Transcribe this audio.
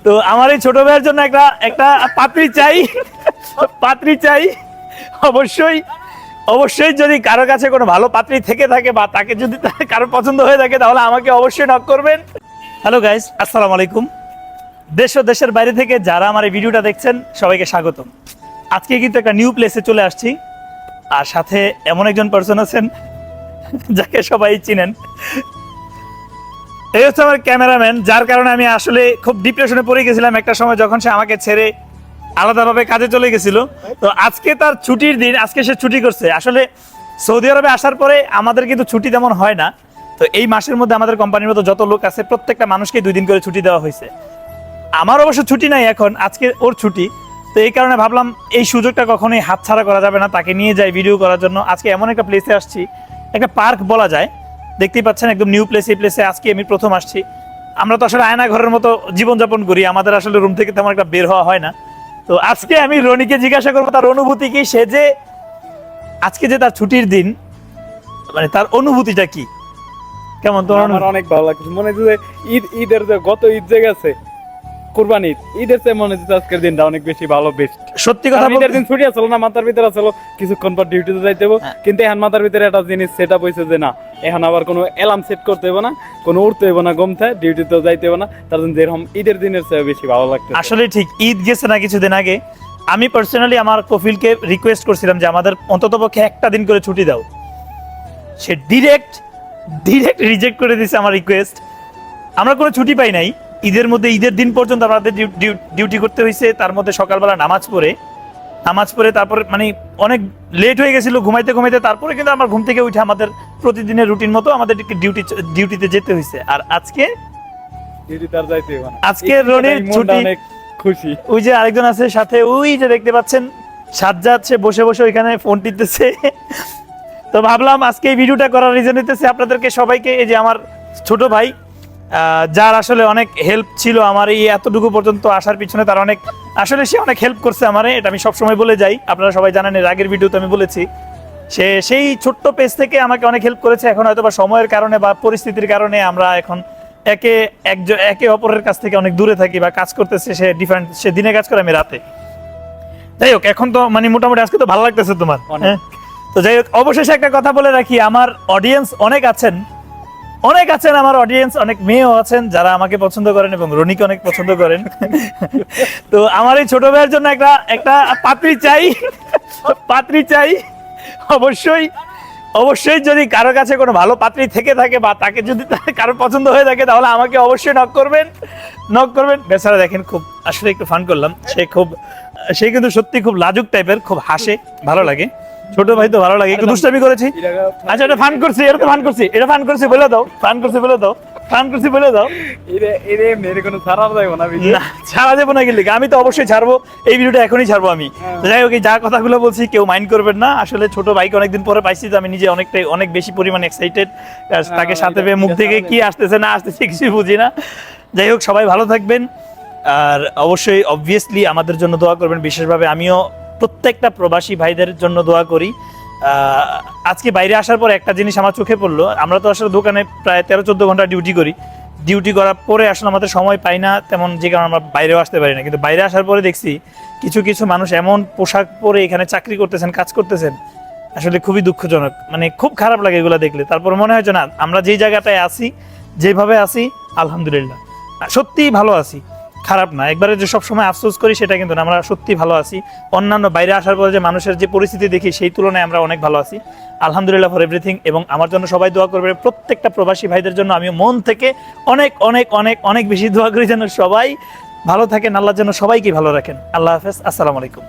তো আমার এই ছোট ভাইয়ের জন্য একটা একটা পাত্রী চাই অবশ্যই অবশ্যই। যদি কারো কাছে কোনো ভালো পাত্রী থেকে থাকে বা তাকে যদি কারো পছন্দ হয়ে থাকে তাহলে আমাকে অবশ্যই নক করবেন। হ্যালো গাইস, আসসালামু আলাইকুম। দেশ ও দেশের বাইরে থেকে যারা আমার এই ভিডিওটা দেখছেন সবাইকে স্বাগতম। আজকে কিন্তু একটা নিউ প্লেসে চলে আসছি, আর সাথে এমন একজন পার্সন আছেন যাকে সবাই চিনেন। এই হচ্ছে আমার ক্যামেরাম্যান, যার কারণে আমি আসলে খুব ডিপ্রেশনে পড়ে গেছিলাম একটা সময় যখন সে আমাকে ছেড়ে আলাদাভাবে কাজে চলে গেছিল। তো আজকে তার ছুটির দিন, আজকে সে ছুটি করছে। আসলে সৌদি আরবে আসার পরে আমাদের কিন্তু ছুটি তেমন হয় না। তো এই মাসের মধ্যে আমাদের কোম্পানির মতো যত লোক আছে প্রত্যেকটা মানুষকে 2 দিন করে ছুটি দেওয়া হয়েছে। আমার অবশ্য ছুটি নাই এখন, আজকে ওর ছুটি। তো এই কারণে ভাবলাম এই সুযোগটা কখনোই হাতছাড়া করা যাবে না, তাকে নিয়ে যাই ভিডিও করার জন্য। আজকে এমন একটা প্লেসে আসছি, একটা পার্ক বলা যায়, দেখতেই পাচ্ছেন একদম নিউ প্লেস। এই প্লেসে আজকে আমি প্রথম আসছি। আমরা তো আসলে আয়না ঘরের মতো জীবনযাপন করি, আমাদের আসলে রুম থেকে তেমন একটা বের হওয়া হয় না। তো আজকে আমি রনিকে জিজ্ঞাসা করবো তার অনুভূতি কি, সে যে আজকে যে তার ছুটির দিন, মানে তার অনুভূতিটা কি, কেমন তোমার? আমার অনেক ভালো লাগছে। মনে হচ্ছে ঈদের যে গত ঈদ যে গেছে কুরবানি ঈদের চেয়ে মনে হচ্ছে আজকের দিনটা অনেক বেশি ভালো, বেস্ট। সত্যি কথা বলতে ঈদের দিন ছুটি আসলো না, মাথার ভিতরে আসলো কিছুক্ষণ পর ডিউটিতে যাইতে হবে, কিন্তু এখন মাথার ভিতরে একটা জিনিস সেট আপ হয়েছে যে না, এখন আবার কোনো অ্যালার্ম সেট করতে হবে না, কোনো উঠতে হবে না ঘুম থেকে, ডিউটিতেও যাইতে হবে না। তার জন্য যেরকম ঈদের দিনের চেয়ে বেশি ভালো লাগছে। আসলে ঠিক ঈদ গেছে না কিছুদিন আগে, আমি পার্সোনালি আমার কফিলকে রিকোয়েস্ট করছিলাম যে আমাদের অন্ততপক্ষে একটা দিন করে ছুটি দাও। সে ডিরেক্ট রিজেক্ট করে দিয়েছে আমার রিকোয়েস্ট। আমরা কোনো ছুটি পাই নাই ঈদের মধ্যে, ঈদের দিন পর্যন্ত আমাদের ডিউটি করতে হয়েছে। তার মধ্যে সকালবেলা নামাজ পড়ে তারপরে মানে অনেক লেট হয়ে গেছিল ঘুমাইতে, তারপরে কিন্তু আমার ঘুম থেকে উঠে আমাদের প্রতিদিনের রুটিন মতো আমাদের ডিউটিতে যেতে হয়েছে। আর আজকে ডিউটিতে আর যাইতে হবে না, আজকে রনির ছুটি। অনেক খুশি। ওই যে আরেকজন আছে সাথে, ওই যে দেখতে পাচ্ছেন সাজ্জাদ, সে বসে বসে ওইখানে ফোন টিপতেছে। তো ভাবলাম আজকে এই ভিডিওটা করার রিজন হইতেছে আপনাদেরকে সবাইকে, এই যে আমার ছোট ভাই, যার আসলে অনেক হেল্প ছিল আমার এই এতটুকু পর্যন্ত আসার পিছনে, তার অনেক আসলে সে অনেক হেল্প করছে আমারে, এটা আমি সবসময় বলে যাই। আপনারা সবাই জানেন, এর আগের ভিডিওতে আমি বলেছি, সে সেই ছোট্ট পেজ থেকে আমাকে অনেক হেল্প করেছে। এখন হয়তো বা সময়ের কারণে বা পরিস্থিতির কারণে আমরা এখন একে অপরের কাছ থেকে অনেক দূরে থাকি বা কাজ করতেছে। সে দিনে কাজ করে, আমি রাতে। যাই হোক, এখন তো মানে মোটামুটি আজকে তো ভালো লাগতেছে তোমার, হ্যাঁ? তো যাই হোক, অবশেষে একটা কথা বলে রাখি, আমার অডিয়েন্স অনেক আছেন, আমার অডিয়েন্স অনেক মেয়েও আছেন যারা আমাকে পছন্দ করেন এবং রনিকে অনেক পছন্দ করেন। তো আমার এই ছোট ভাইয়ের জন্য একটা পাত্রী চাই অবশ্যই। যদি কারো কাছে কোনো ভালো পাত্রী থেকে থাকে বা তাকে যদি কারো পছন্দ হয়ে থাকে তাহলে আমাকে অবশ্যই নক করবেন। বেচারা দেখেন, খুব আসলে একটু ফান করলাম। সে কিন্তু সত্যি খুব লাজুক টাইপের, খুব হাসে, ভালো লাগে। ছোট ভাই তো ভালো লাগে, একটু দুষ্টামি করেছি। আচ্ছা, এটা ফান করছি বলে দাও, ছাড়া যাবো না কিন্তু আমি তো অবশ্যই ছাড়বো, এই ভিডিওটা এখনই ছাড়বো আমি। যাই হোক, যা কথাগুলো বলছি কেউ মাইন্ড করবেন না। আসলে ছোট ভাইকে অনেকদিন পরে পাইছি, তো আমি নিজে অনেক বেশি পরিমাণ এক্সাইটেড। তাকে সাথে পেয়ে মুখ থেকে কি আসতেছে না আসতেছে কিছুই বুঝি না। যাই হোক, সবাই ভালো থাকবেন, আর অবশ্যই অবভিয়াসলি আমাদের জন্য দোয়া করবেন বিশেষভাবে। আমিও প্রত্যেকটা প্রবাসী ভাইদের জন্য দোয়া করি। আজকে বাইরে আসার পর একটা জিনিস আমার চোখে পড়লো, আমরা তো আসলে দোকানে প্রায় 13-14 ঘন্টা ডিউটি করার পরে আসলে আমাদের সময় পাই না তেমন, যে কারণে আমরা বাইরেও আসতে পারি না। কিন্তু বাইরে আসার পরে দেখছি কিছু মানুষ এমন পোশাক পরে এখানে চাকরি করতেছেন, কাজ করতেছেন, আসলে খুবই দুঃখজনক। মানে খুব খারাপ লাগে এগুলো দেখলে। তারপর মনে হয় যে না, আমরা যেই জায়গাটায় আছি, যেভাবে আছি, আলহামদুলিল্লাহ সত্যিই ভালো আছি, খারাপ না। একবারে যে সবসময় আফসোস করি সেটা কিন্তু না, আমরা সত্যি ভালো আছি। অন্যান্য বাইরে আসার পরে যে মানুষের যে পরিস্থিতি দেখি সেই তুলনায় আমরা অনেক ভালো আছি, আলহামদুলিল্লাহ ফর এভরিথিং। এবং আমার জন্য সবাই দোয়া করবে, প্রত্যেকটা প্রবাসী ভাইদের জন্য আমি মন থেকে অনেক বেশি দোয়া করি যেন সবাই ভালো থাকেন, আল্লাহ যেন সবাইকে ভালো রাখেন। আল্লাহ হাফেজ, আসসালামু আলাইকুম।